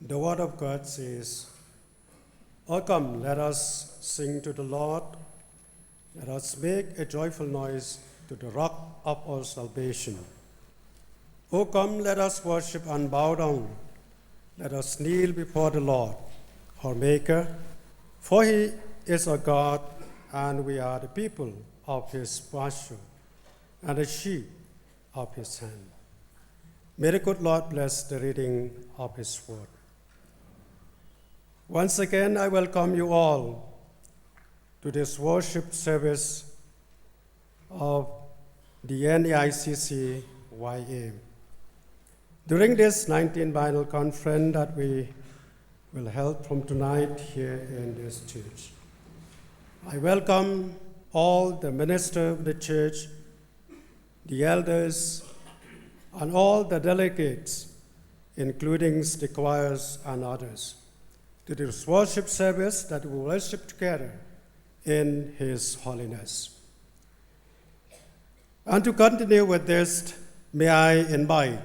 The Word of God says, "O come, let us sing to the Lord. Let us make a joyful noise to the rock of our salvation. O come, let us worship and bow down. Let us kneel before the Lord, our Maker, for He is our God, and we are the people of His pasture and the sheep of His hand." May the good Lord bless the reading of His word. Once again, I welcome you all to this worship service of the NEICCYA. During this 19th Biennial Conference that we will hold from tonight here in this church, I welcome all the ministers of the church, the elders, and all the delegates, including the choirs and others, to this worship service that we worship together in His holiness. And to continue with this, may I invite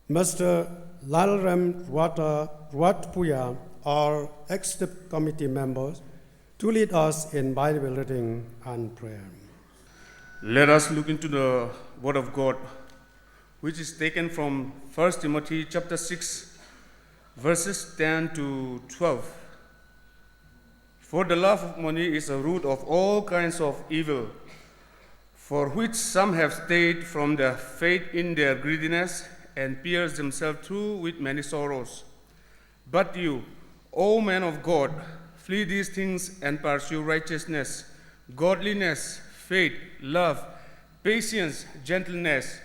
Mr. Lalram Zirtawpni, our executive committee members, to lead us in Bible reading and prayer. Let us look into the Word of God, which is taken from 1 Timothy chapter 6, verses 10 to 12. For the love of money is a root of all kinds of evil, for which some have strayed from the faith in their greediness and pierced themselves through with many sorrows. But you, O men of God, flee these things and pursue righteousness, godliness, faith, love, patience, gentleness.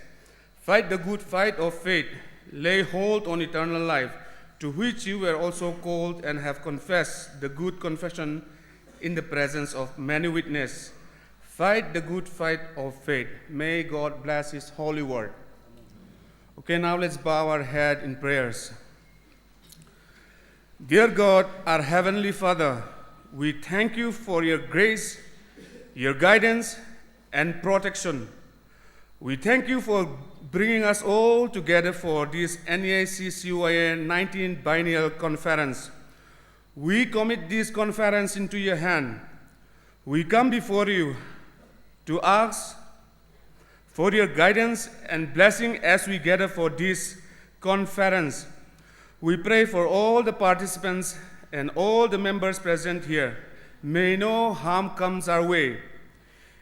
Fight the good fight of faith. Lay hold on eternal life, to which you were also called and have confessed the good confession in the presence of many witnesses. Fight the good fight of faith. May God bless His holy word. Okay, now let's bow our head in prayers. Dear God, our Heavenly Father, we thank you for your grace, your guidance, and protection. We thank you for bringing us all together for this NEICCYA 19th Biennial Conference. We commit this conference into your hand. We come before you to ask for your guidance and blessing as we gather for this conference. We pray for all the participants and all the members present here. May no harm comes our way.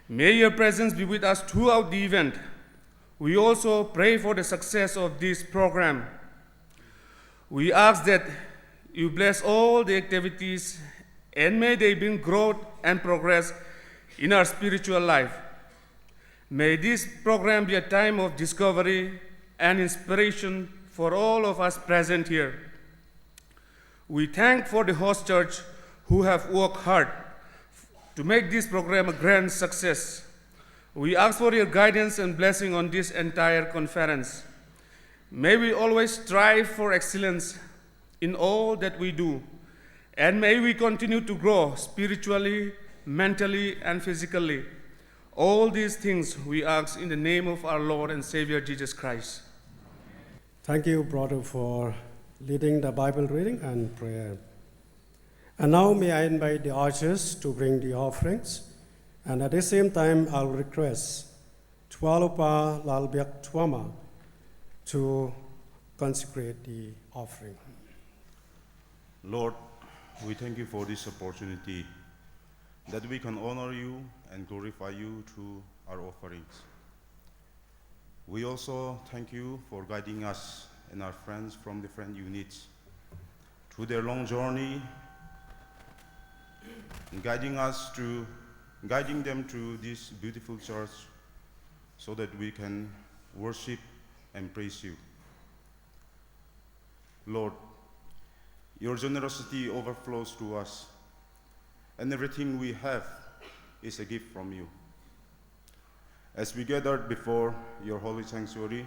May your presence be with us throughout the event. We also pray for the success of this program. We ask that you bless all the activities and may they bring growth and progress in our spiritual life. May this program be a time of discovery and inspiration for all of us present here. We thank for the host church who have worked hard to make this program a grand success. We ask for your guidance and blessing on this entire conference. May we always strive for excellence in all that we do, and may we continue to grow spiritually, mentally, and physically. All these things we ask in the name of our Lord and Savior Jesus Christ. Thank you, brother, for leading the Bible reading and prayer. And now may I invite the ushers to bring the offerings. And at the same time, I'll request Zirtawpni Lalbiak Tuama to consecrate the offering. Lord, we thank you for this opportunity that we can honor you and glorify you through our offerings. We also thank you for guiding us and our friends from different units through their long journey and guiding them through this beautiful church so that we can worship and praise you. Lord, your generosity overflows to us, and everything we have is a gift from you. As we gathered before your holy sanctuary,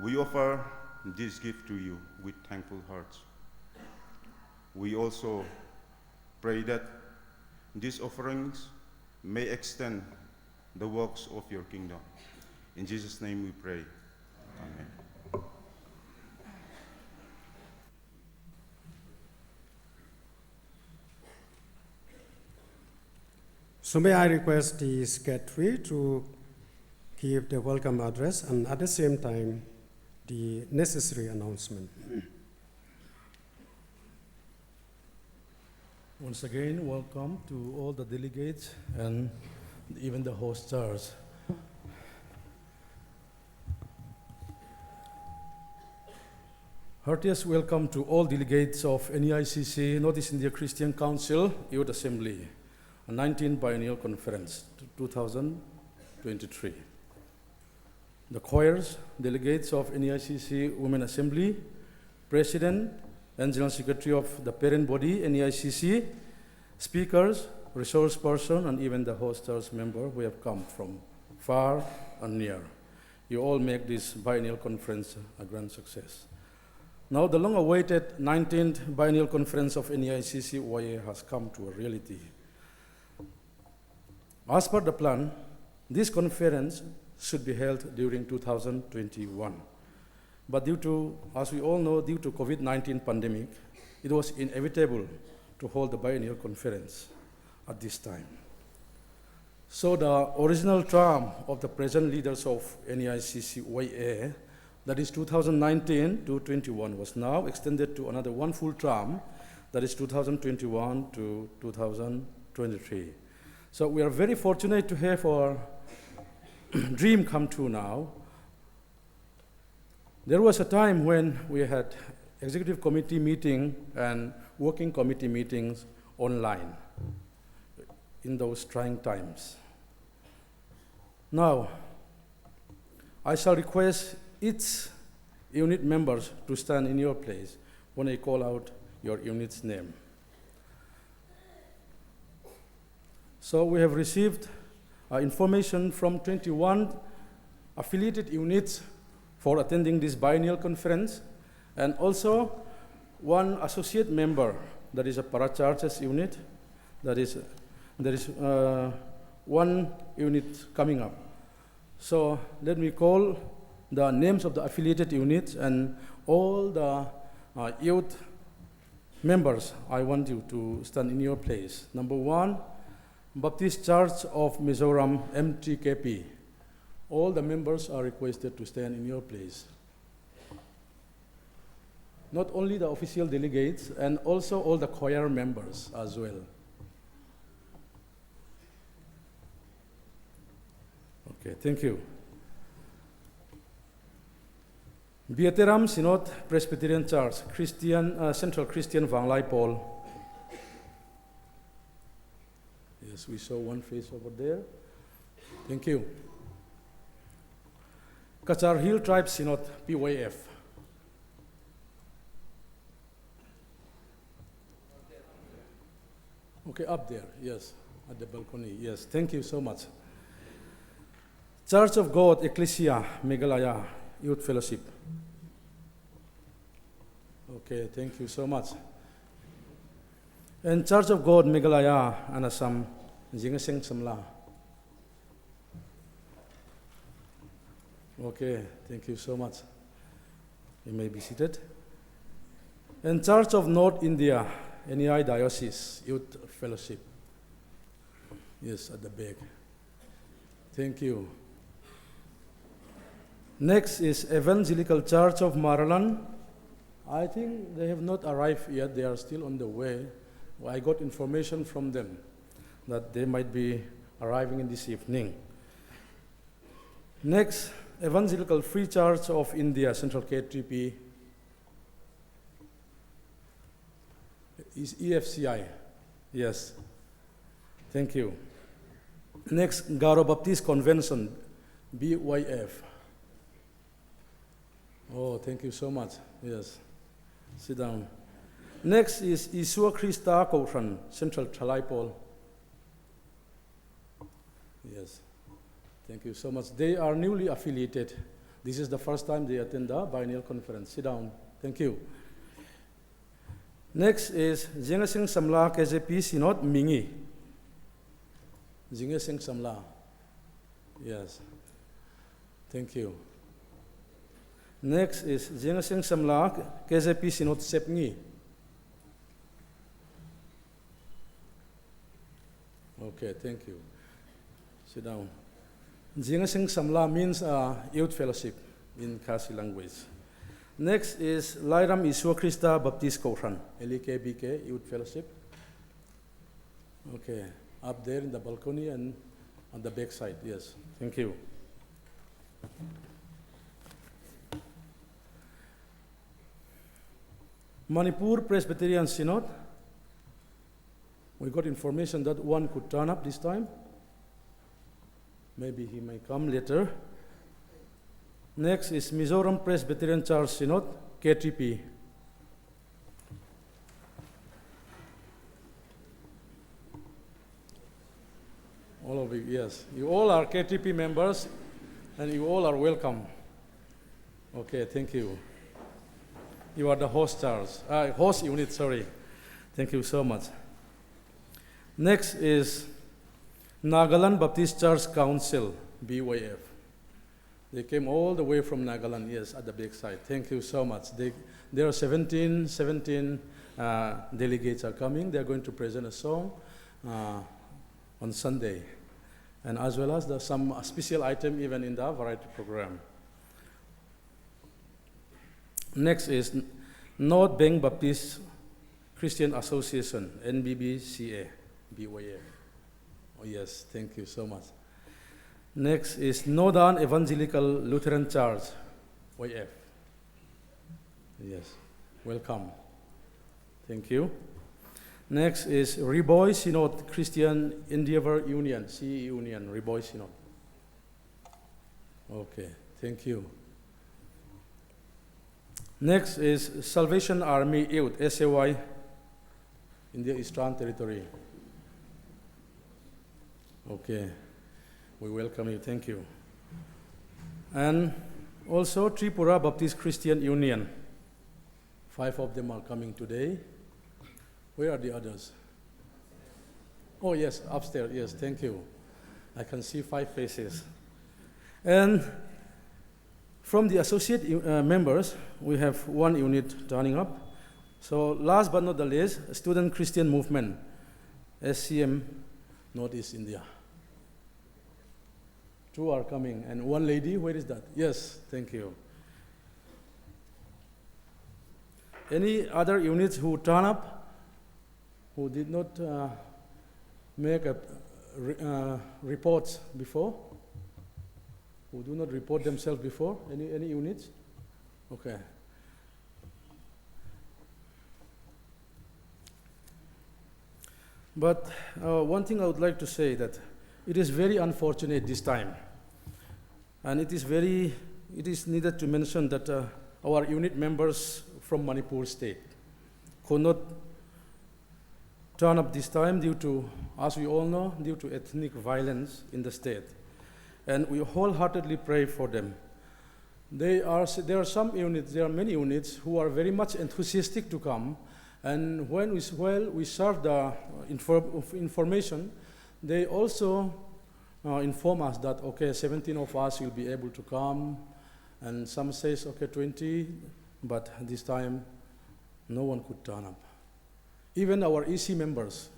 we offer this gift to you with thankful hearts. We also pray that these offerings may extend the works of your kingdom. In Jesus' name we pray. Amen. So may I request the secretary to give the welcome address and at the same time the necessary announcement. Once again, welcome to all the delegates and even the host stars. Heartiest welcome to all delegates of NEICC, Northeast India Christian Council Youth Assembly, a 19th Biennial Conference 2023. The choirs, delegates of NEICC Women Assembly, President and General Secretary of the parent body, NEICC, speakers, resource person, and even the hosters member who have come from far and near. You all make this biennial conference a grand success. Now the long-awaited 19th Biennial Conference of NEICC-YA has come to a reality. As per the plan, this conference should be held during 2021. But due to, as we all know, due to COVID-19 pandemic, it was inevitable to hold the biennial conference at this time. So the original term of the present leaders of NEICC-YA, that is 2019 to 21, was now extended to another one full term, that is 2021 to 2023. So we are very fortunate to have our dream come true now. There was a time when we had executive committee meeting and working committee meetings online in those trying times. Now, I shall request each unit members to stand in your place when I call out your unit's name. So we have received information from 21 affiliated units for attending this biennial conference, and also one associate member, that is a parachurches unit, there is one unit coming up. So let me call the names of the affiliated units and all the youth members. I want you to stand in your place. Number 1, Baptist Church of Mizoram, MTKP. All the members are requested to stand in your place. Not only the official delegates, and also all the choir members as well. Okay, thank you. Vietnam Synod Presbyterian Church, Central Christian Vang Lai Paul. Yes, we saw one face over there. Thank you. Kachar Hill Tribe Synod, PYF. Okay, up there, yes, at the balcony, yes. Thank you so much. Church of God, Ecclesia, Meghalaya, Youth Fellowship. Okay, thank you so much. And Church of God, Meghalaya, and Assam, Jingaseng Samla. Okay, thank you so much. You may be seated. And Church of North India, NEI Diocese, Youth Fellowship. Yes, at the back. Thank you. Next is Evangelical Church of Maryland. I think they have not arrived yet. They are still on the way. I got information from them that they might be arriving in this evening. Next, Evangelical Free Church of India, Central K3P, is EFCI. Yes. Thank you. Next, Garo Baptist Convention, BYF. Oh, thank you so much. Yes. Sit down. Next is Isua Krista Koutran, Central Chalaipol. Yes. Thank you so much. They are newly affiliated. This is the first time they attend the biennial conference. Sit down. Thank you. Next is Jingaseng Samla KJP Synod Mingi. Jingaseng Samla. Yes. Thank you. Next is Jingaseng Samla KJP Synod Sepngi. Okay, thank you. Sit down. Jingasing Samla means youth fellowship in Khasi language. Next is Lairam Iswa Krista Baptist Koran, LKBK Youth Fellowship. Okay, up there in the balcony and on the back side, yes. Thank you. Manipur Presbyterian Synod. We got information that one could turn up this time. Maybe he may come later. Next is Mizoram Presbyterian Church Synod, KTP. All of you, yes. You all are KTP members, and you all are welcome. Okay, thank you. You are the host unit, sorry. Thank you so much. Next is Nagaland Baptist Church Council, BYF. They came all the way from Nagaland, yes, at the back side. Thank you so much. There are 17 delegates are coming. They're going to present a song on Sunday, and as well as some special item even in the variety program. Next is North Bank Baptist Christian Association, NBBCA, BYF. Oh yes, thank you so much. Next is Northern Evangelical Lutheran Church, YF. Yes, welcome. Thank you. Next is Reboy Synod Christian Endeavor Union, CE Union, Reboy Synod. Okay, thank you. Next is Salvation Army Youth, SAY, India Eastern Territory. Okay, we welcome you, thank you. And also Tripura Baptist Christian Union. 5 of them are coming today. Where are the others? Oh yes, upstairs, yes, thank you. I can see 5 faces. And from the associate members, we have 1 unit turning up. So last but not the least, Student Christian Movement, SCM, Northeast India. 2 are coming, and 1 lady, where is that? Yes, thank you. Any other units who turn up, who did not make reports before? Who do not report themselves before? Any units? Okay. But one thing I would like to say that it is very unfortunate this time, and it is needed to mention that our unit members from Manipur state could not turn up this time due to, as we all know, due to ethnic violence in the state. And we wholeheartedly pray for them. There are many units who are very much enthusiastic to come, and when we serve the information, they also inform us that, okay, 17 of us will be able to come, and some says, okay, 20, but this time no one could turn up. Even our EC members,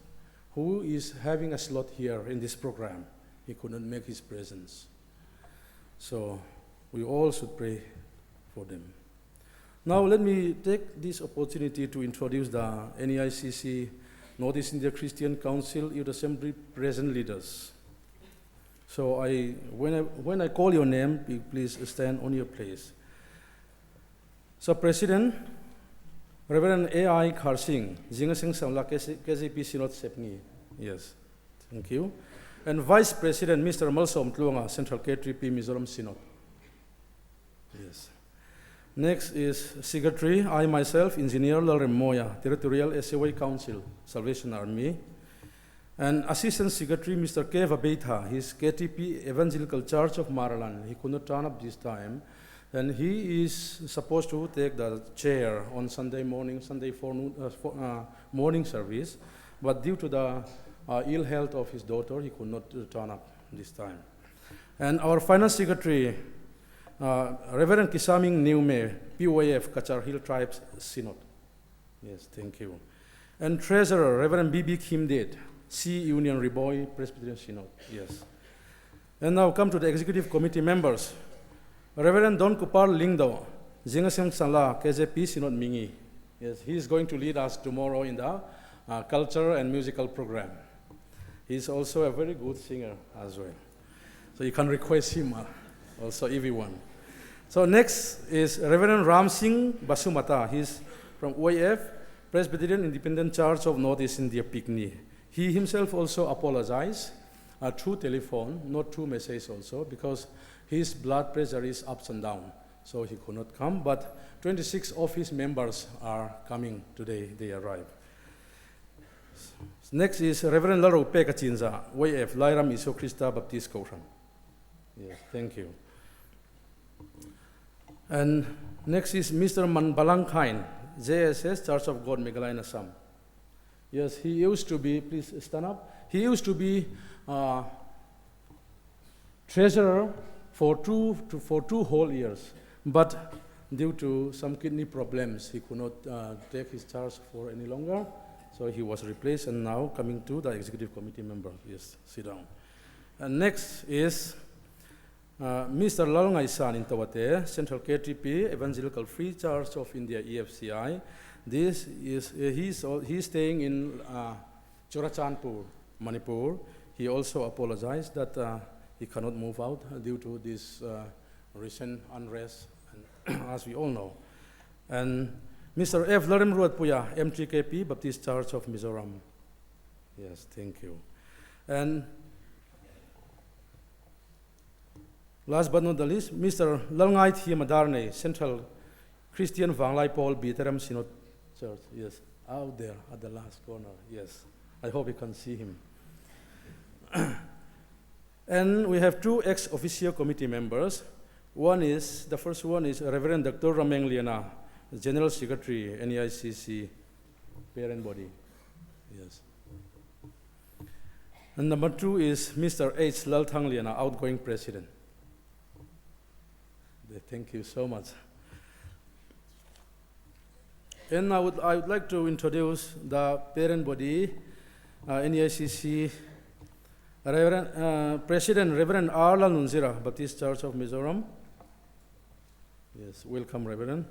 who is having a slot here in this program, he could not make his presence. So we all should pray for them. Now let me take this opportunity to introduce the NEICC Northeast India Christian Council Youth Assembly present leaders. So when I call your name, please stand on your place. So President, Reverend A.I. Kharsing, Jingasing Samla KZP Synod Sepni. Yes, thank you. And Vice President, Mr. Malsom Tluanga, Central K3P Mizoram Synod. Yes. Next is Secretary, I myself, Engineer Lalrem Moya, Territorial SAY Council, Salvation Army. And Assistant Secretary, Mr. K. Vabeitha, he's KTP Evangelical Church of Maralan. He could not turn up this time. And he is supposed to take the chair on Sunday morning service. But due to the ill health of his daughter, he could not turn up this time. And our Finance Secretary, Reverend Kisaming Neume, PYF, Kachar Hill Tribes Synod. Yes, thank you. And Treasurer, Reverend B.B. Kimded, C Union Riboy Presbyterian Synod. Yes. And now come to the executive committee members. Reverend Don Kupar Lingdo, Jingasem Sala, KJP Synod Mingi. Yes, he is going to lead us tomorrow in the culture and musical program. He is also a very good singer as well. So you can request him also if you want. So next is Reverend Ram Singh Basumata. He is from OIF, Presbyterian Independent Church of Northeast India, Pikni. He himself also apologized through telephone, not through message also, because his blood pressure is ups and down, so he could not come. But 26 of his members are coming today, they arrive. Next is Reverend Laro Pekachinza, OIF, Lairam Iso Christa Baptist Kosham. Yes, thank you. And next is Mr. Manbalangkain, JSS, Church of God, Meghalaya, Assam. Yes, he used to be, please stand up. He used to be treasurer for two whole years. But due to some kidney problems, he could not take his charge for any longer. So he was replaced and now coming to the executive committee member. Yes, sit down. And next is Mr. Lalongai San in Tawate, Central KTP, Evangelical Free Church of India, EFCI. This is, he's staying in Churachandpur, Manipur. He also apologized that he cannot move out due to this recent unrest, and as we all know. And Mr. F. Larem Ruatpuya, M3KP, Baptist Church of Mizoram. Yes, thank you. And last but not the least, Mr. Lalngai Thiamadarne, Central Christian Vanglai Paul Biteram Synod Church. Yes, out there at the last corner. Yes, I hope you can see him. And we have two ex officio committee members. The first one is Reverend Dr. Rameng Liana, General Secretary, NEICC, parent body. Yes. And number two is Mr. H. Lalthang Liana, outgoing president. Thank you so much. And I would like to introduce the parent body, NEICC, President Reverend Arla Nunzira, Baptist Church of Mizoram. Yes, welcome, Reverend.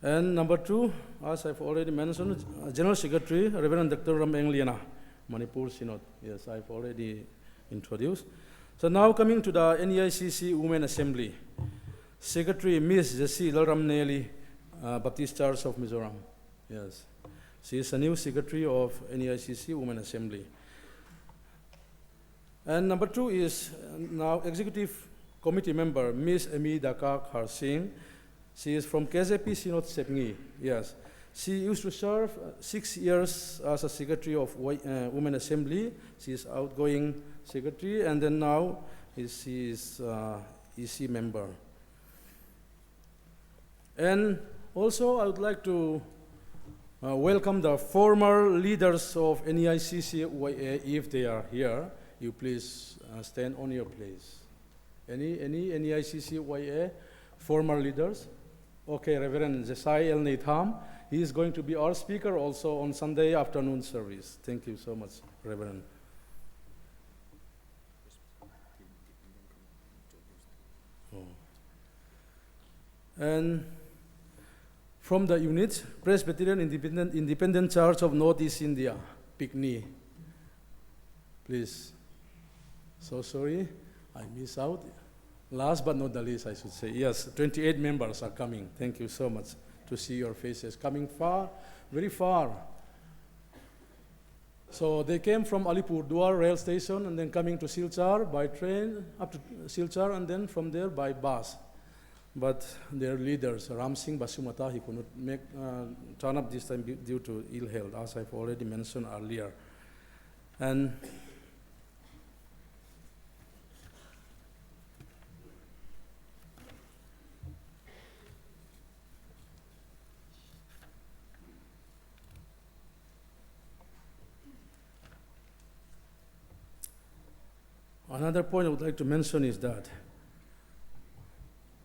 And number two, as I've already mentioned, General Secretary, Reverend Dr. Rameng Liana, Manipur Synod. Yes, I've already introduced. So now coming to the NEICC Women Assembly. Secretary Ms. Jessie Lalramneli, Baptist Church of Mizoram. Yes, she is a new secretary of NEICC Women Assembly. And number two is now Executive Committee member Ms. Amy Daka Khar Singh. She is from KJP Synod Sepngi. Yes, she used to serve 6 years as a secretary of Women Assembly. She is outgoing secretary, and then now she is EC member. And also, I would like to welcome the former leaders of NEICC, if they are here. You please stand on your place. Any NEICC former leaders? Okay, Reverend Jesai El Neitham. He is going to be our speaker also on Sunday afternoon service. Thank you so much, Reverend. Oh. And from the unit, Presbyterian Independent Church of Northeast India, Pikni. Please. So sorry, I miss out. Last but not the least, I should say. Yes, 28 members are coming. Thank you so much to see your faces. Coming far, very far. So they came from Alipurduar rail station and then coming to Silchar by train, up to Silchar, and then from there by bus. But their leaders, Ram Singh Basumata, he could not turn up this time due to ill health, as I've already mentioned earlier. And another point I would like to mention is that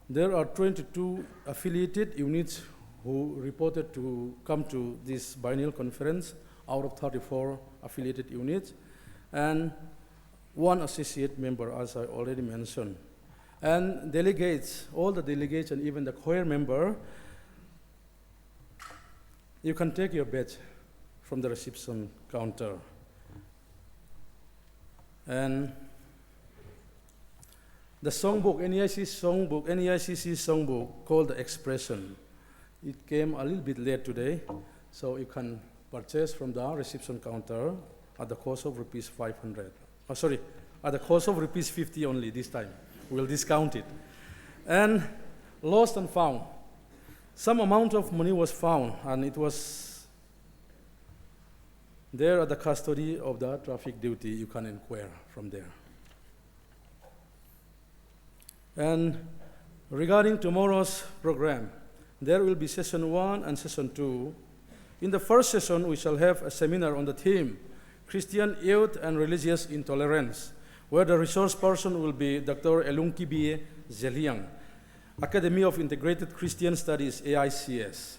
there are 22 affiliated units who reported to come to this biennial conference. out of 34 affiliated units, and 1 associate member, as I already mentioned. And delegates, all the delegates and even the choir member, you can take your badge from the reception counter. And the songbook, NEICC songbook called The Expression. It came a little bit late today, so you can purchase from the reception counter at the cost of rupees 500. Oh, sorry, at the cost of rupees 50 only this time. We'll discount it. And lost and found. Some amount of money was found, and it was there at the custody of the traffic duty. You can inquire from there. And regarding tomorrow's program, there will be session 1 and session 2. In the first session, we shall have a seminar on the theme, Christian Youth and Religious Intolerance, where the resource person will be Dr. Elungkibiye Zeliang, Academy of Integrated Christian Studies, AICS.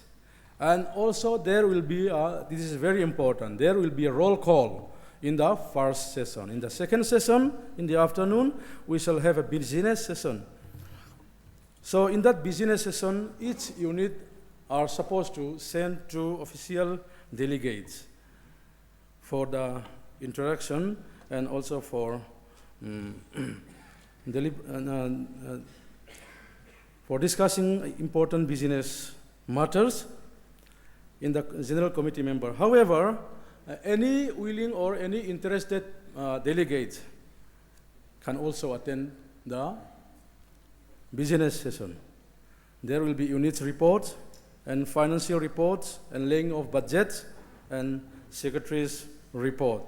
And also there will be, this is very important, there will be a roll call in the first session. In the second session, in the afternoon, we shall have a business session. So in that business session, each unit are supposed to send 2 official delegates for the interaction and also for for discussing important business matters in the General Committee member. However, any willing or any interested delegate can also attend the business session. There will be units reports and financial reports and laying of budgets and secretary's report,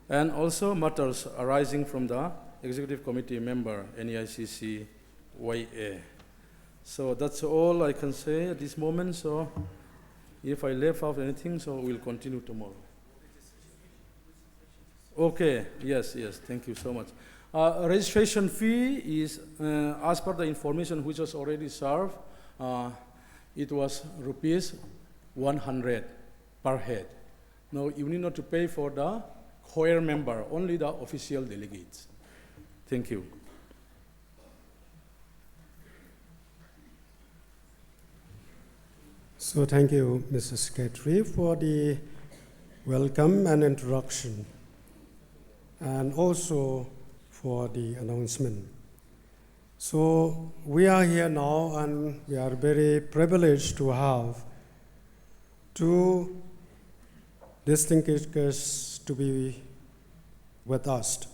and also matters arising from the Executive Committee member, NEICC YA. So that's all I can say at this moment. So if I left out anything, so we'll continue tomorrow. Okay, yes, thank you so much. Registration fee is, as per the information which was already served, it was rupees 100 per head. Now, you need not to pay for the choir member, only the official delegates. Thank you. So thank you, Mr. Secretary, for the welcome and introduction, and also for the announcement. So we are here now, and we are very privileged to have 2 distinguished guests to be with us,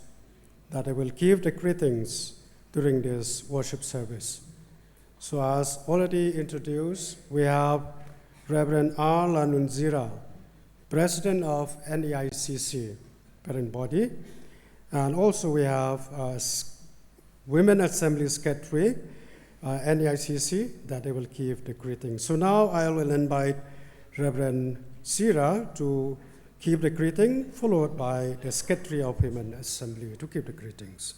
that I will give the greetings during this worship service. So as already introduced, we have Reverend R. Lanunzira, President of NEICC, parent body, and also we have Women Assembly Secretary, NEICC, that they will give the greetings. So now I will invite Reverend Sira to give the greeting, followed by the Secretary of Women Assembly to give the greetings.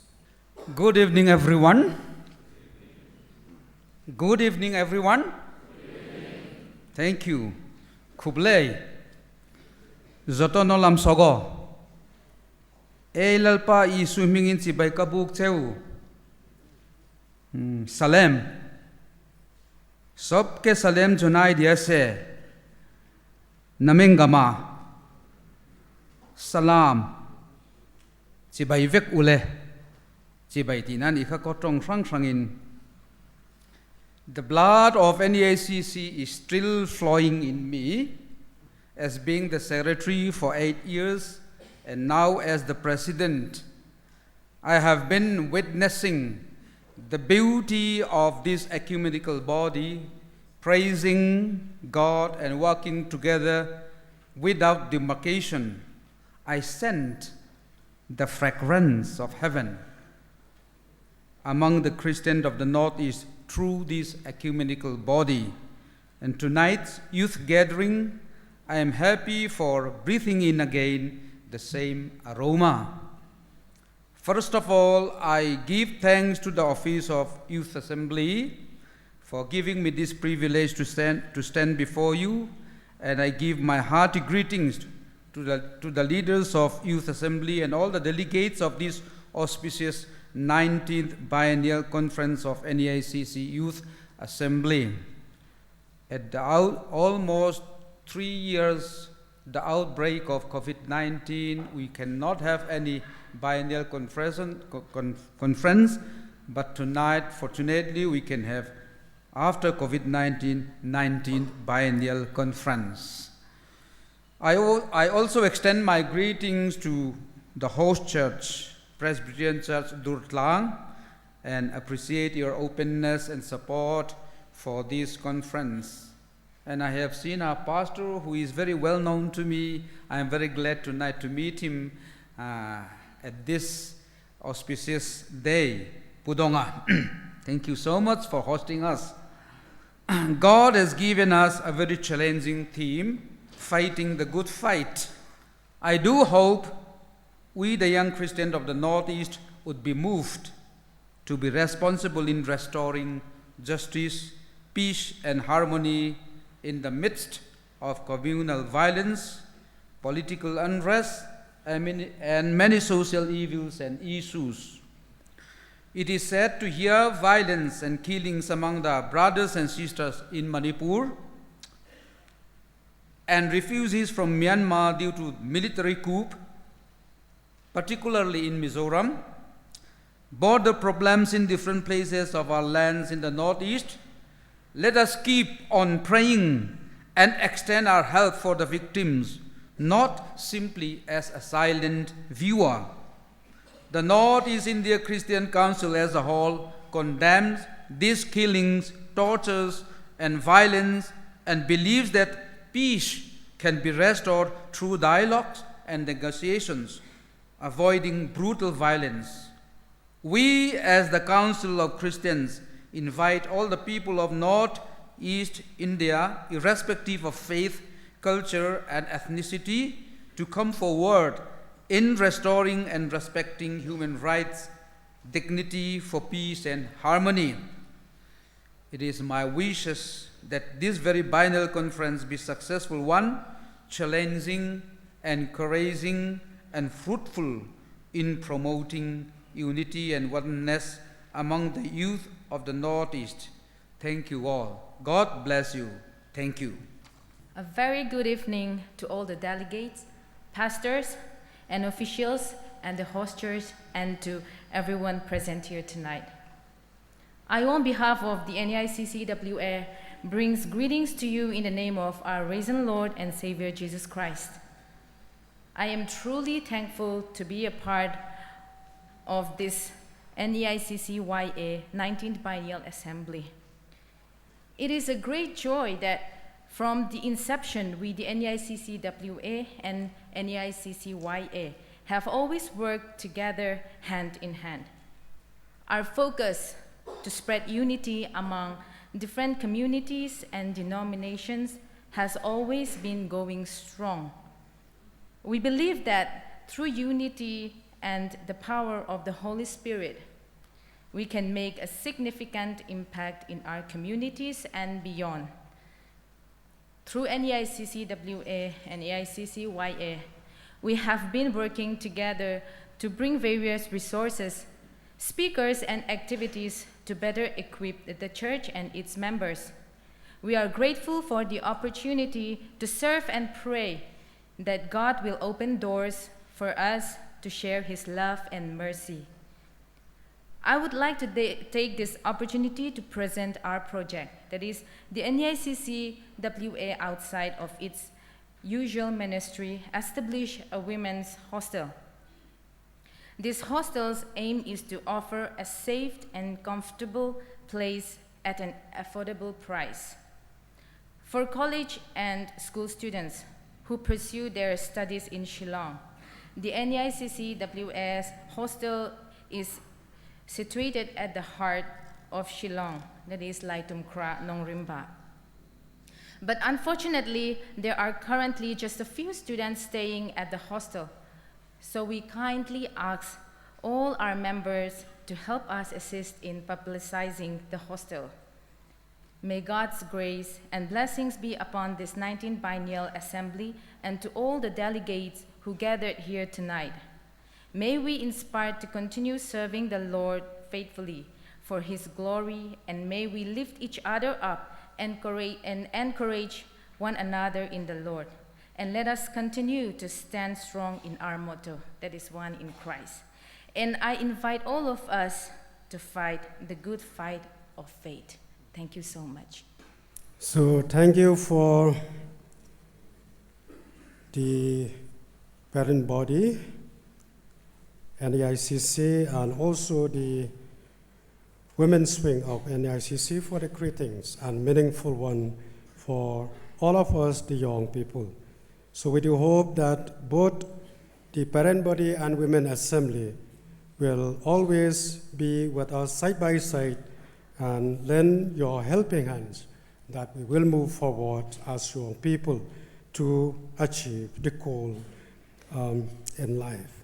Good evening, everyone. Good evening, everyone. Good evening. Thank you. Kublai. Zotonolam sogo. Eilalpa I swimming si by kabuk cheu. Salem. Sob ke Salem junai dia se. Namengama. Salam. Si bay vek ule. Si bay tinan ika kotong frangin. The blood of NEICC is still flowing in me as being the secretary for 8 years and now as the president. I have been witnessing the beauty of this ecumenical body, praising God and working together without demarcation. I scent the fragrance of heaven among the Christians of the Northeast through this ecumenical body. And tonight's youth gathering, I am happy for breathing in again the same aroma. First of all, I give thanks to the Office of Youth Assembly for giving me this privilege to stand before you, and I give my hearty greetings to the leaders of Youth Assembly and all the delegates of this auspicious 19th Biennial Conference of NEICC Youth Assembly. At the almost 3 years, the outbreak of COVID-19, we cannot have any biennial conference, but tonight, fortunately, we can have, after COVID-19, 19th Biennial Conference. I also extend my greetings to the host church, Presbyterian Church Durtlang, and appreciate your openness and support for this conference. And I have seen our pastor, who is very well known to me. I am very glad tonight to meet him at this auspicious day, Pudonga. Thank you so much for hosting us. God has given us a very challenging theme, fighting the good fight. I do hope we, the young Christians of the Northeast, would be moved to be responsible in restoring justice, peace, and harmony in the midst of communal violence, political unrest, and many social evils and issues. It is sad to hear violence and killings among the brothers and sisters in Manipur, and refugees from Myanmar due to military coup, particularly in Mizoram, border problems in different places of our lands in the Northeast. Let us keep on praying and extend our help for the victims, not simply as a silent viewer. The Northeast India Christian Council as a whole condemns these killings, tortures, and violence, and believes that peace can be restored through dialogues and negotiations, avoiding brutal violence. We, as the Council of Christians, invite all the people of Northeast India, irrespective of faith, culture, and ethnicity, to come forward in restoring and respecting human rights, dignity for peace and harmony. It is my wishes that this very biennial conference be a successful one, challenging, encouraging, and fruitful in promoting unity and oneness among the youth of the Northeast. Thank you all. God bless you. Thank you. A very good evening to all the delegates, pastors, and officials, and the host church, and to everyone present here tonight. I, on behalf of the NEICCWA, brings greetings to you in the name of our risen Lord and Savior Jesus Christ. I am truly thankful to be a part of this NEICCYA 19th Biennial Assembly. It is a great joy that from the inception, we, the NEICCWA and NEICCYA, have always worked together hand in hand. Our focus to spread unity among different communities and denominations has always been going strong. We believe that through unity and the power of the Holy Spirit, we can make a significant impact in our communities and beyond. Through NEICCWA and NEICCYA, we have been working together to bring various resources, speakers, and activities to better equip the church and its members. We are grateful for the opportunity to serve and pray that God will open doors for us to share His love and mercy. I would like to take this opportunity to present our project, that is, the NEICCWA, outside of its usual ministry, establish a women's hostel. This hostel's aim is to offer a safe and comfortable place at an affordable price. For college and school students who pursue their studies in Shillong, the NEICCWA's hostel is situated at the heart of Shillong, that is Laitumkra Nongrimba. But unfortunately, there are currently just a few students staying at the hostel, so we kindly ask all our members to help us assist in publicizing the hostel. May God's grace and blessings be upon this 19th Biennial Assembly and to all the delegates who gathered here tonight. May we inspire to continue serving the Lord faithfully for His glory, and may we lift each other up and encourage one another in the Lord. And let us continue to stand strong in our motto, that is one in Christ. And I invite all of us to fight the good fight of faith. Thank you so much. So thank you for the parent body, NEICC, and also the women's wing of NEICC for the greetings and meaningful one for all of us, the young people. So we do hope that both the parent body and women assembly will always be with us side by side and lend your helping hands that we will move forward as young people to achieve the goal in life.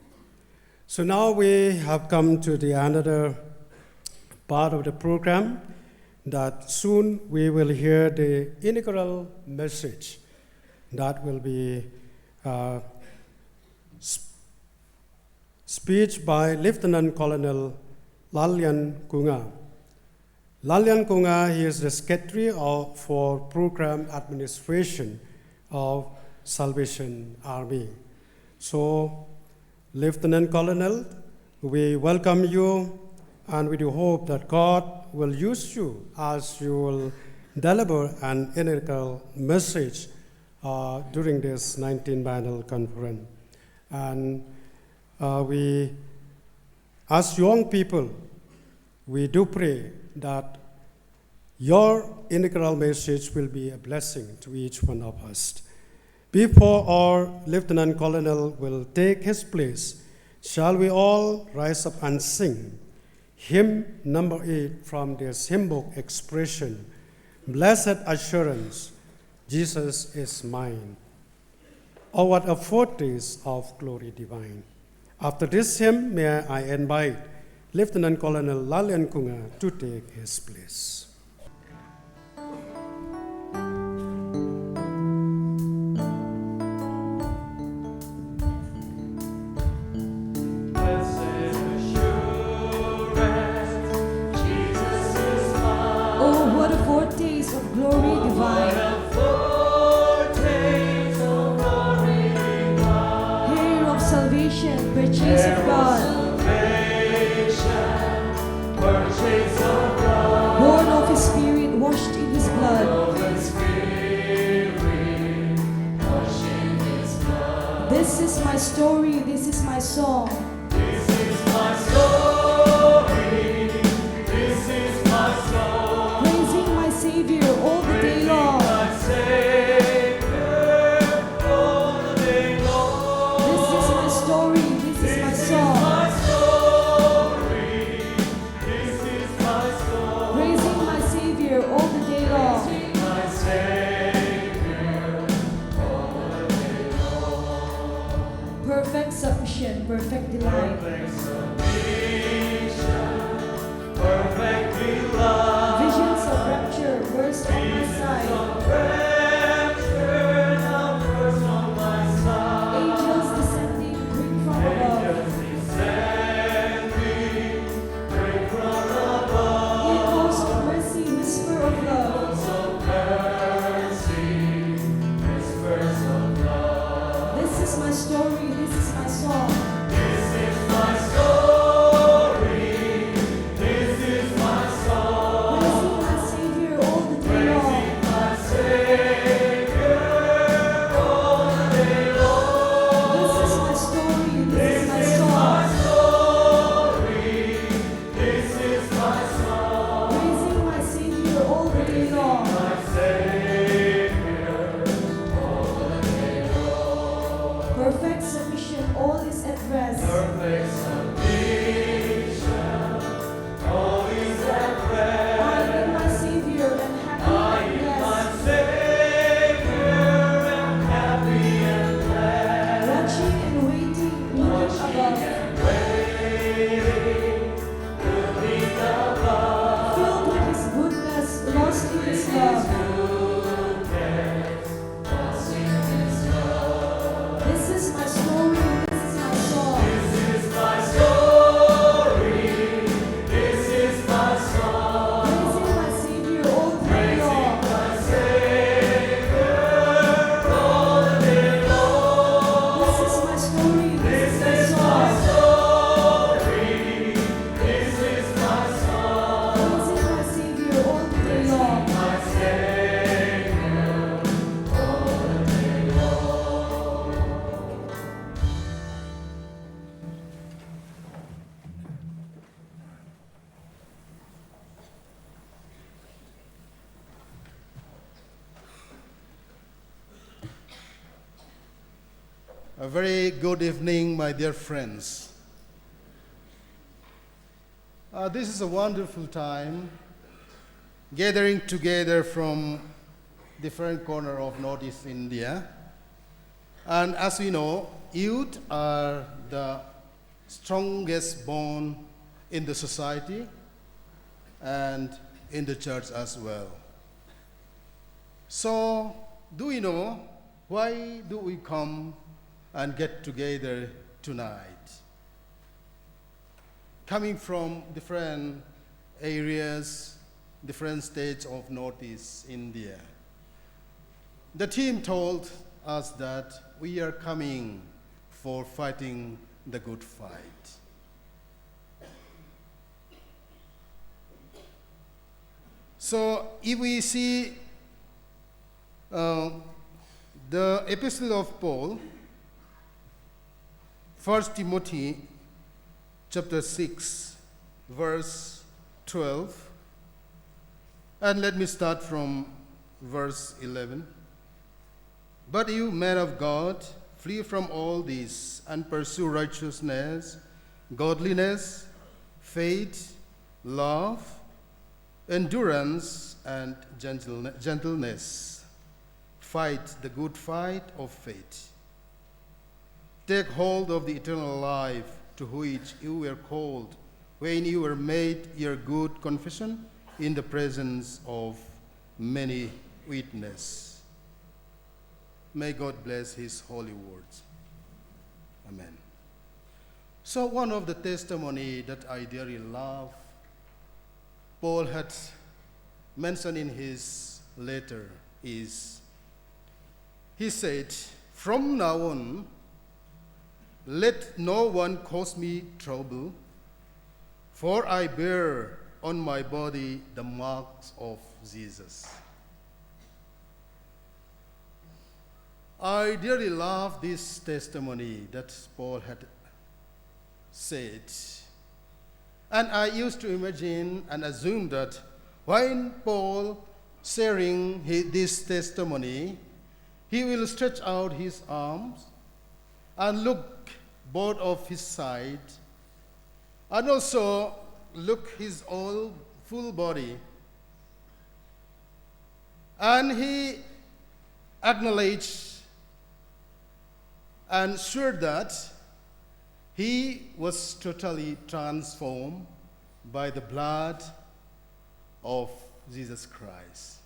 So now we have come to the another part of the program that soon we will hear the inaugural message that will be speech by Lieutenant Colonel Lalyan Kunga. Lalyan Kunga, he is the Secretary for Program Administration of Salvation Army. So, Lieutenant Colonel, we welcome you, and we do hope that God will use you as you will deliver an inaugural message during this 19th Biennial Conference. And we, as young people, we do pray that your inaugural message will be a blessing to each one of us. Before our Lieutenant Colonel will take his place, shall we all rise up and sing hymn number 8 from this hymn book expression, Blessed Assurance, Jesus is mine. Oh, what a foretaste of glory divine. After this hymn, may I invite Lieutenant Colonel Lalyan Kunga to take his place. Oh, what a foretaste of glory divine. Hair of salvation, purchase of God. Born of His Spirit, washed in His blood. This is my story, this is my song. Praising my Savior all the day long. This is my story, this is my song. Praising my Savior all the day long. Perfect submission, perfect delight. A very good evening, my dear friends. This is a wonderful time, gathering together from different corners of Northeast India. And as we know, youth are the strongest bond in the society and in the church as well. So, do we know why do we come and get together tonight? Coming from different areas, different states of Northeast India. The team told us that we are coming for fighting the good fight. So if we see the epistle of Paul, 1 Timothy chapter 6, verse 12, and let me start from verse 11. But you, men of God, flee from all these and pursue righteousness, godliness, faith, love, endurance, and gentleness. Fight the good fight of faith. Take hold of the eternal life to which you were called when you were made your good confession in the presence of many witnesses. May God bless his holy words. Amen. So one of the testimony that I dearly love, Paul had mentioned in his letter is, he said, "From now on, let no one cause me trouble, for I bear on my body the marks of Jesus." I dearly love this testimony that Paul had said. And I used to imagine and assume that when Paul sharing this testimony, he will stretch out his arms and look both of his side, and also look his whole full body. And he acknowledged and sure that he was totally transformed by the blood of Jesus Christ.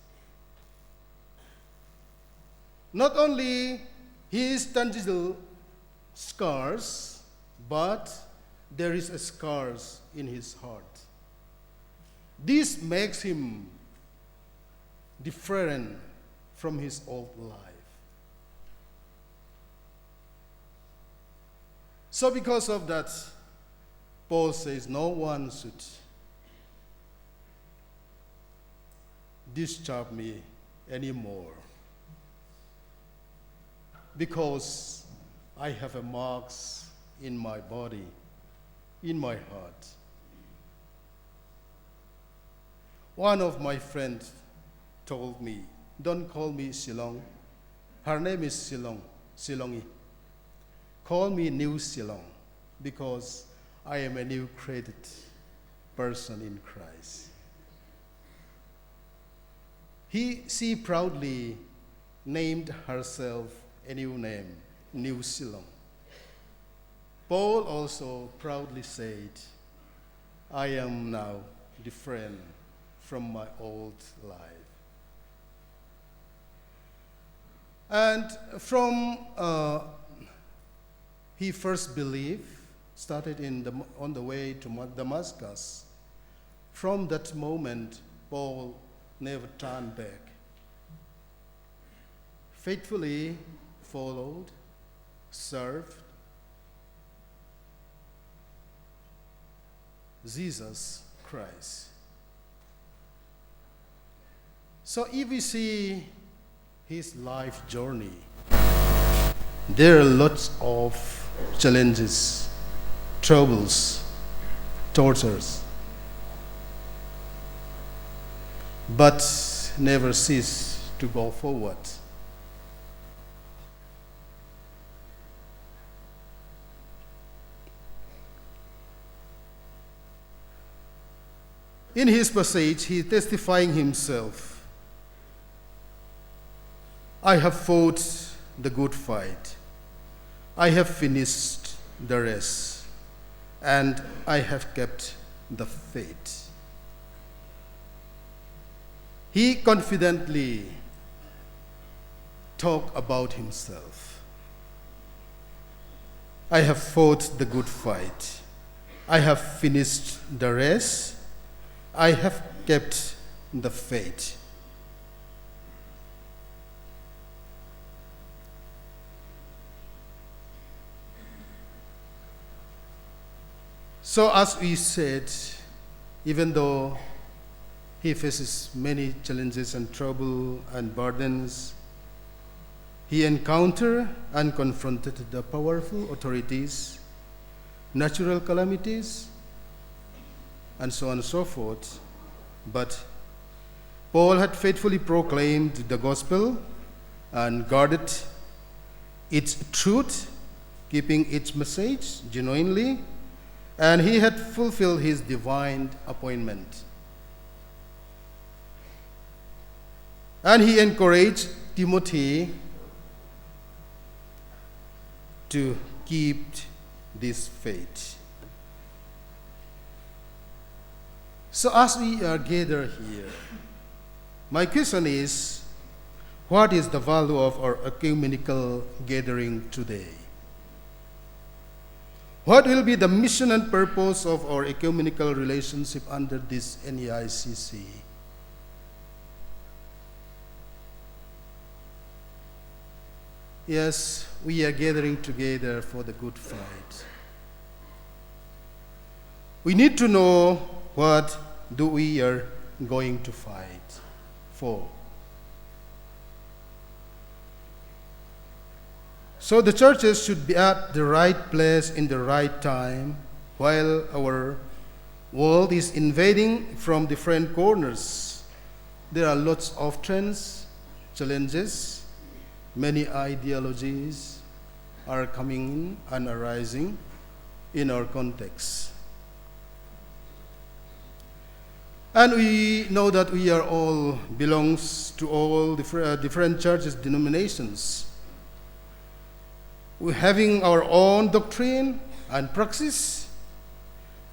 Not only his tangible scars, but there is a scars in his heart. This makes him different from his old life. So because of that, Paul says no one should disturb me anymore, because I have a marks in my body, in my heart. One of my friends told me, "Don't call me Silong." Her name is Silongi. Call me New Silong, because I am a new created person in Christ. She proudly named herself a new name, New Silong. Paul also proudly said, "I am now different from my old life." And from he first believed, started on the way to Damascus. From that moment, Paul never turned back. Faithfully followed, served Jesus Christ. So if we see his life journey, there are lots of challenges, troubles, tortures, but never cease to go forward. in his passage, he is testifying himself. I have fought the good fight. I have finished the race, and I have kept the faith. He confidently talked about himself. I have fought the good fight. I have finished the race. I have kept the faith. So as we said, even though he faces many challenges and trouble and burdens, he encountered and confronted the powerful authorities, natural calamities, and so on and so forth. But Paul had faithfully proclaimed the gospel and guarded its truth, keeping its message genuinely, and he had fulfilled his divine appointment. And he encouraged Timothy to keep this faith. So as we are gathered here, my question is, what is the value of our ecumenical gathering today? What will be the mission and purpose of our ecumenical relationship under this NEICC? Yes, we are gathering together for the good fight. We need to know what do we are going to fight for. So the churches should be at the right place in the right time while our world is invading from different corners. There are lots of trends, challenges, many ideologies are coming in and arising in our context. And we know that we are all belongs to all different churches, denominations. We're having our own doctrine and praxis,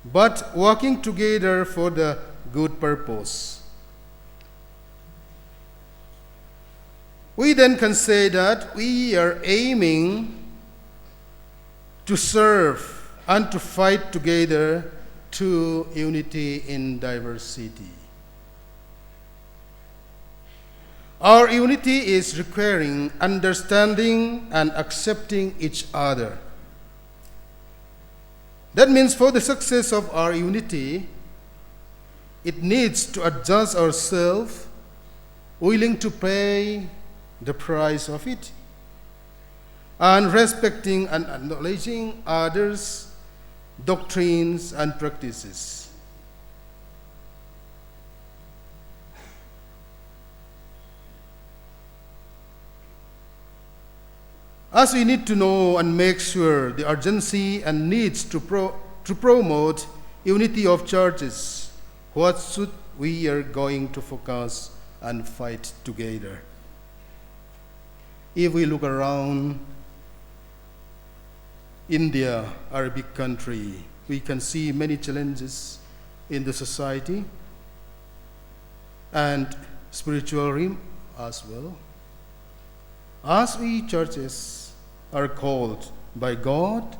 but working together for the good purpose. We then can say that we are aiming to serve and to fight together to unity in diversity. Our unity is requiring understanding and accepting each other. That means for the success of our unity, it needs to adjust ourselves, willing to pay the price of it, and respecting and acknowledging others' doctrines and practices. As we need to know and make sure the urgency and needs to promote unity of churches, what should we are going to focus and fight together? If we look around India, our big country, we can see many challenges in the society and spiritual realm as well. As we churches are called by God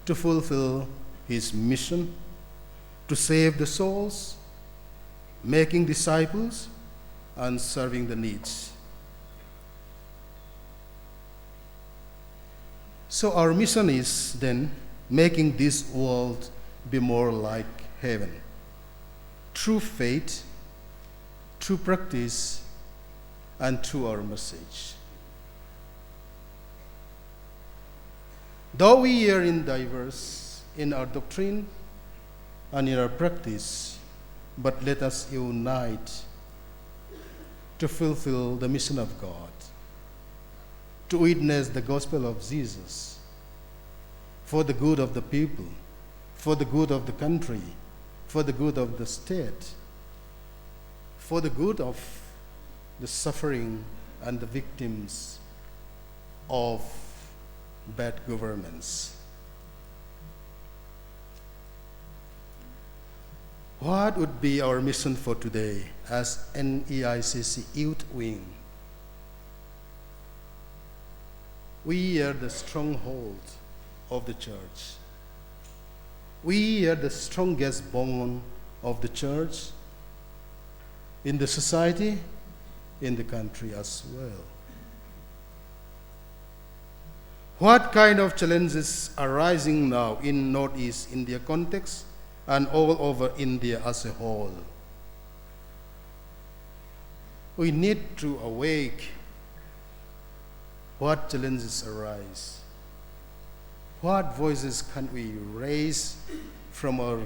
to fulfill His mission, to save the souls, making disciples, and serving the needs. So our mission is then making this world be more like heaven, through faith, through practice, and through our message. Though we are in diverse in our doctrine and in our practice, but let us unite to fulfill the mission of God, to witness the gospel of Jesus for the good of the people, for the good of the country, for the good of the state, for the good of the suffering and the victims of bad governance. What would be our mission for today as NEICC Youth Wing? We are the stronghold of the church. We are the strongest bond of the church in the society, in the country as well. What kind of challenges are rising now in Northeast India context and all over India as a whole? We need to awake what challenges arise. What voices can we raise from our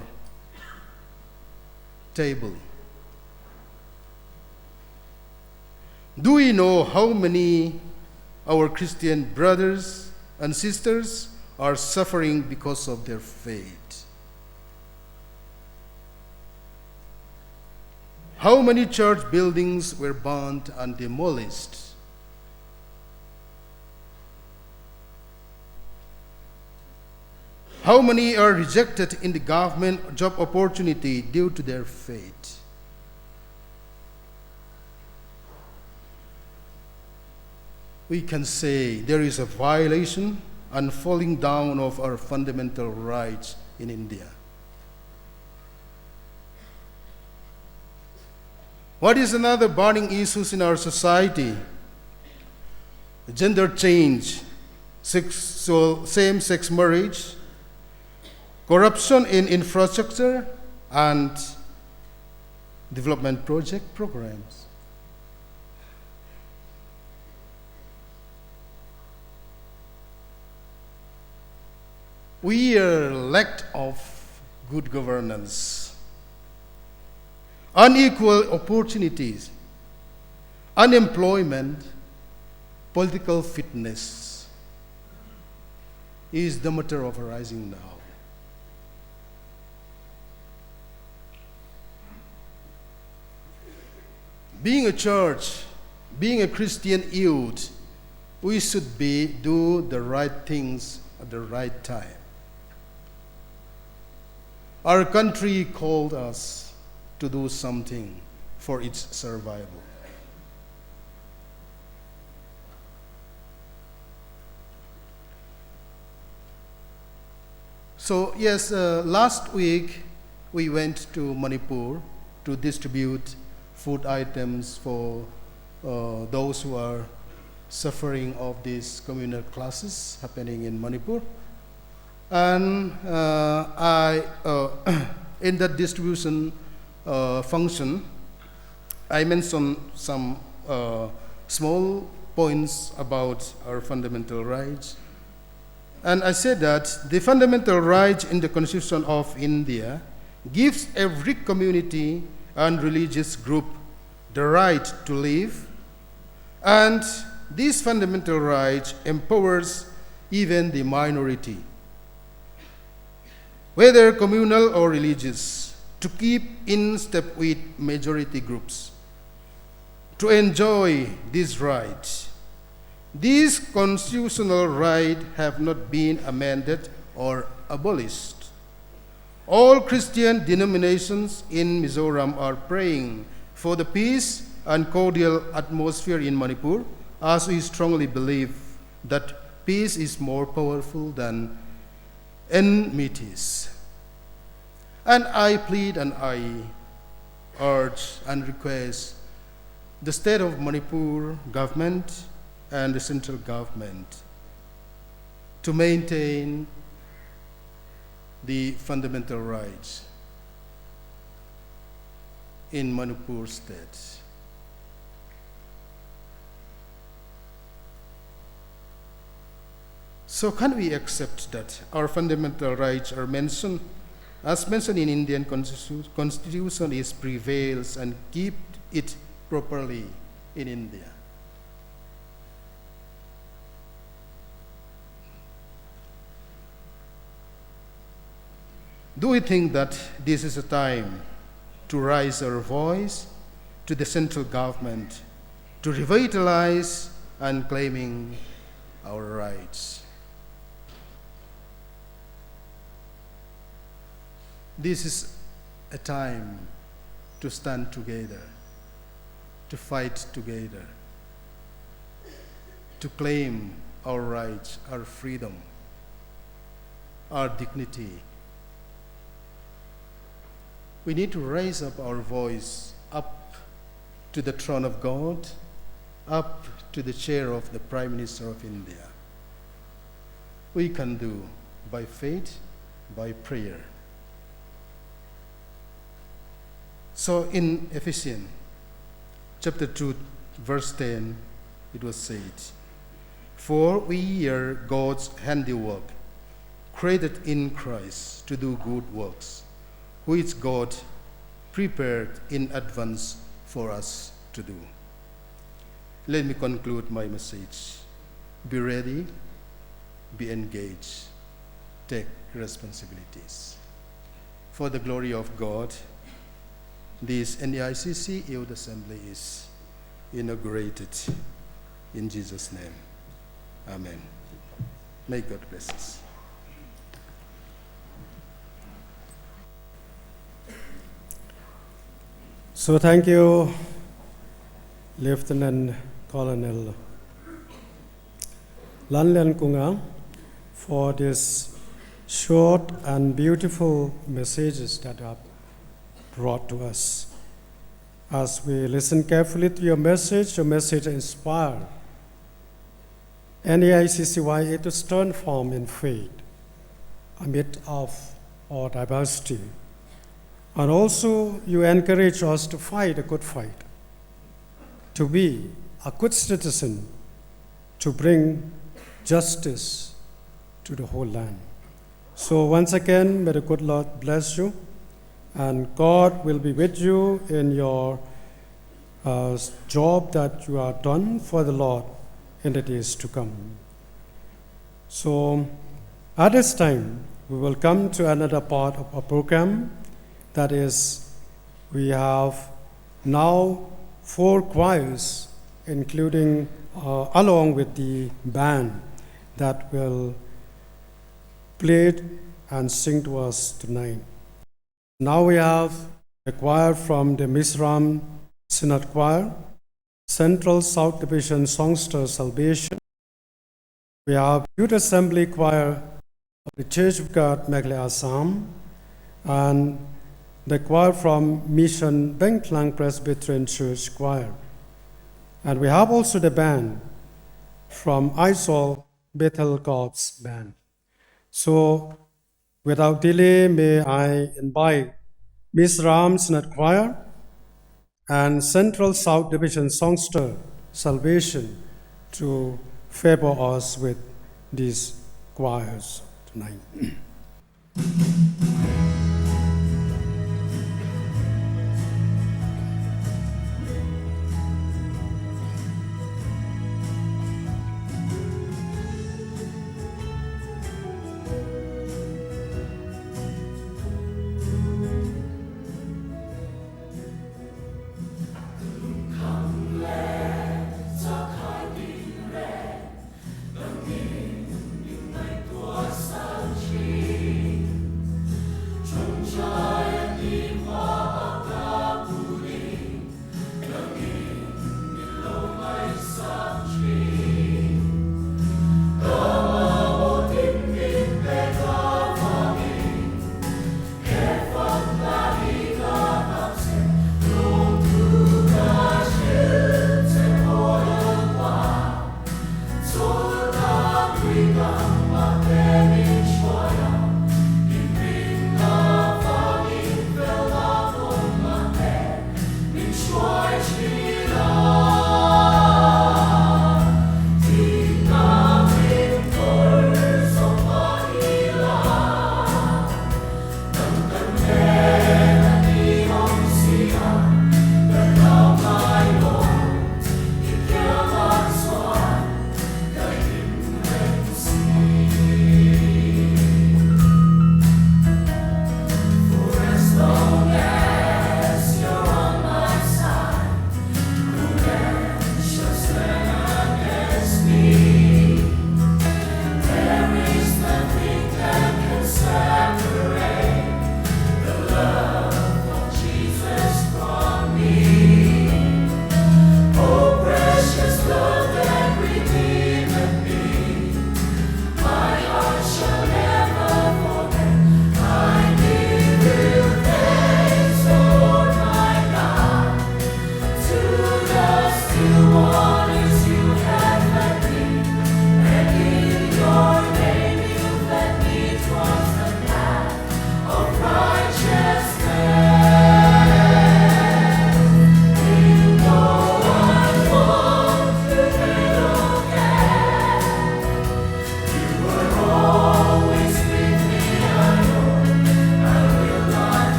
table? Do we know how many our Christian brothers and sisters are suffering because of their faith? How many church buildings were burned and demolished? How many are rejected in the government job opportunity due to their faith? We can say there is a violation and falling down of our fundamental rights in India. What is another burning issues in our society? Gender change, same-sex marriage, corruption in infrastructure and development project programs. We are lack of good governance, unequal opportunities, unemployment, political fitness is the matter of arising now. Being a church, being a Christian youth, we should do the right things at the right time. Our country called us to do something for its survival. So yes, last week we went to Manipur to distribute food items for those who are suffering of these communal classes happening in Manipur. And in that distribution function, I mentioned some small points about our fundamental rights. And I said that the fundamental rights in the Constitution of India gives every community and religious group the right to live, and this fundamental right empowers even the minority, whether communal or religious, to keep in step with majority groups, to enjoy these rights. These constitutional rights have not been amended or abolished. All Christian denominations in Mizoram are praying for the peace and cordial atmosphere in Manipur, as we strongly believe that peace is more powerful than enmities. And I plead and I urge and request the state of Manipur government and the central government to maintain the fundamental rights in Manipur state. So can we accept that our fundamental rights are mentioned, as mentioned in Indian Constitution, is prevails and keep it properly in India? Do we think that this is a time to raise our voice, to the central government to revitalize and claiming our rights. This is a time to stand together, to fight together, to claim our rights, our freedom, our dignity. We need to raise up our voice up to the throne of God, up to the chair of the Prime Minister of India. We can do by faith, by prayer. So in Ephesians chapter 2, verse 10, it was said, "For we are God's handiwork, created in Christ to do good works, which God prepared in advance for us to do." Let me conclude my message. Be ready, be engaged, take responsibilities. For the glory of God, this NEICC Youth Assembly is inaugurated in Jesus' name. Amen. May God bless us. So thank you, Lieutenant Colonel Lanlen Kunga, for this short and beautiful messages that are brought to us. As we listen carefully to your message inspired NEICCYA to stand firm in faith amid of our diversity. And also you encourage us to fight a good fight, to be a good citizen, to bring justice to the whole land. So once again, may the good Lord bless you, and God will be with you in your job that you are done for the Lord in the days to come. So at this time, we will come to another part of our program. That is, we have now 4 choirs, including along with the band that will play and sing to us tonight. Now we have a choir from the Misram Synod Choir, Central South Division Songster Salvation. We have Youth Assembly Choir of the Church of God, Meghale Assam, and the choir from Mission Bengklang Presbyterian Church Choir. And we have also the band from Isol Bethel Corps Band. So without delay, may I invite Miss Ram Synod Choir and Central South Division Songster Salvation to favor us with these choirs tonight.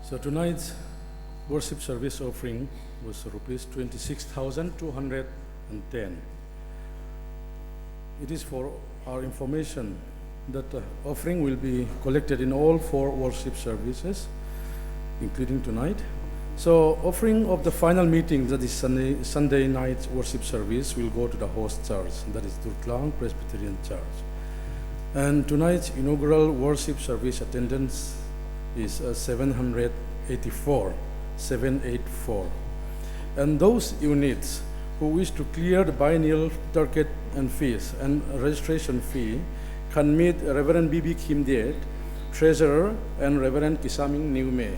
So tonight's worship service offering was rupees 26,210. It is for our information that the offering will be collected in all 4 worship services, including tonight. So offering of the final meeting, that is Sunday night worship service, will go to the host church, that is Zirtawpni Presbyterian Church. And tonight's inaugural worship service attendance is 784. And those units who wish to clear the biennial ticket and fees and registration fee can meet Reverend B.B. Kim Diet, Treasurer, and Reverend Kisaming Niume,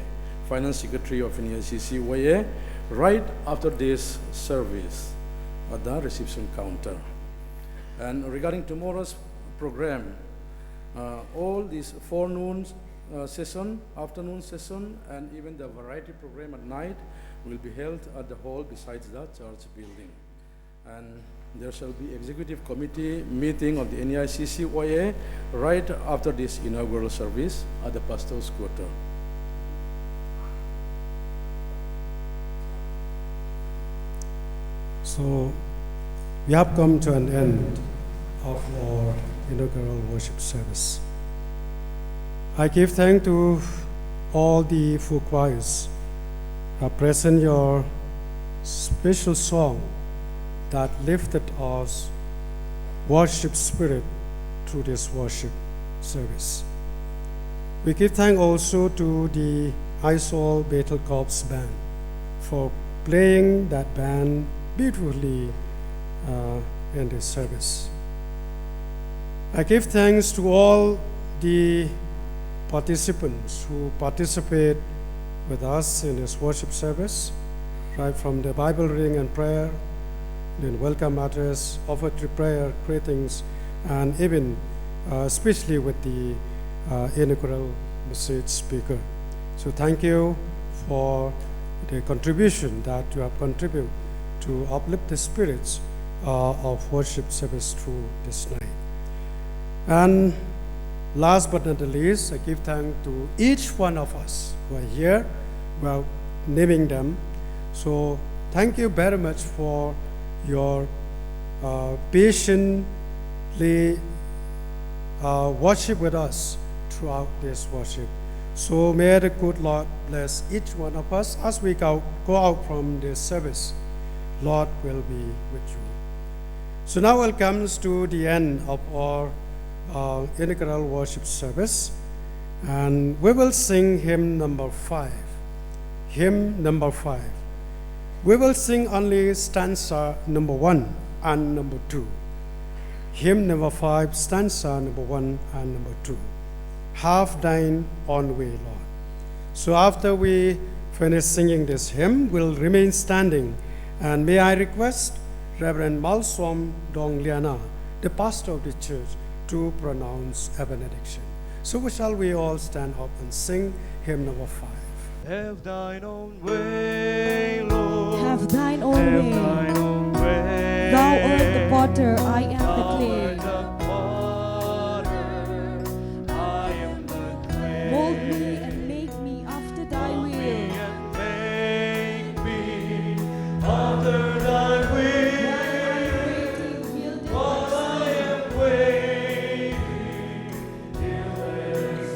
Finance Secretary of NEICCYA, right after this service at the reception counter. And regarding tomorrow's program, all these forenoon session, afternoon session, and even the variety program at night will be held at the hall besides the church building. And there shall be executive committee meeting of the NEICCYA right after this inaugural service at the pastor's quarter. So we have come to an end of our inaugural worship service. I give thanks to all the full choirs who have present your special song that lifted us worship spirit through this worship service. We give thanks also to the ISOL Battle Corps band for playing that band beautifully in this service. I give thanks to all the participants who participate with us in this worship service, right from the Bible reading and prayer, then welcome address, offertory prayer, greetings, and even especially with the inaugural message speaker. So thank you for the contribution that you have contributed to uplift the spirits of worship service through this night. And last but not the least, I give thanks to each one of us who are here. We are naming them. So thank you very much for your patiently worship with us throughout this worship. So may the good Lord bless each one of us as we go out from this service. Lord will be with you. So now it comes to the end of our inaugural worship service, and we will sing hymn number 5. Hymn number 5. We will sing only stanza number 1 and number 2. Hymn number 5, stanza number 1 and number 2. Have thine own way, Lord. So after we finish singing this hymn, we'll remain standing. And may I request Reverend Malsom Dong Liana, the pastor of the church, to pronounce a benediction. So shall we all stand up and sing hymn number 5. Have thine own way, Lord. Have thine own Have way. thine own way. Thou art the potter, I am the clay. Thou art the potter, I am the clay. Mold me and make me after thy Mold me will. and make me after thy will. While I am waiting, till there is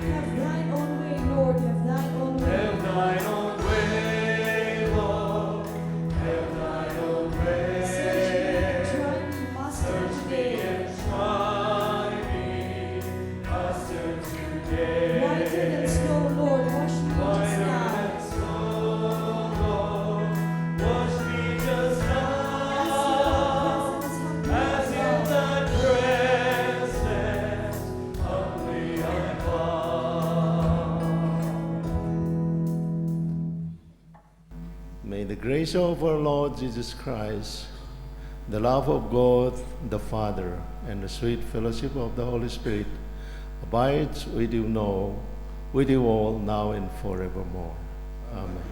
Have thine own way, Lord, have thine own way. Have thine own way, Lord. Have thine own way. Search me and try me, Master, today. And try me, Master, today. Whiter than snow, Lord, wash me just Whiter now. than snow, Lord, wash me just now. As in thy presence, humbly I bow. May the grace of our Lord Jesus Christ, the love of God the Father, and the sweet fellowship of the Holy Spirit abide with you all now and forevermore. Amen.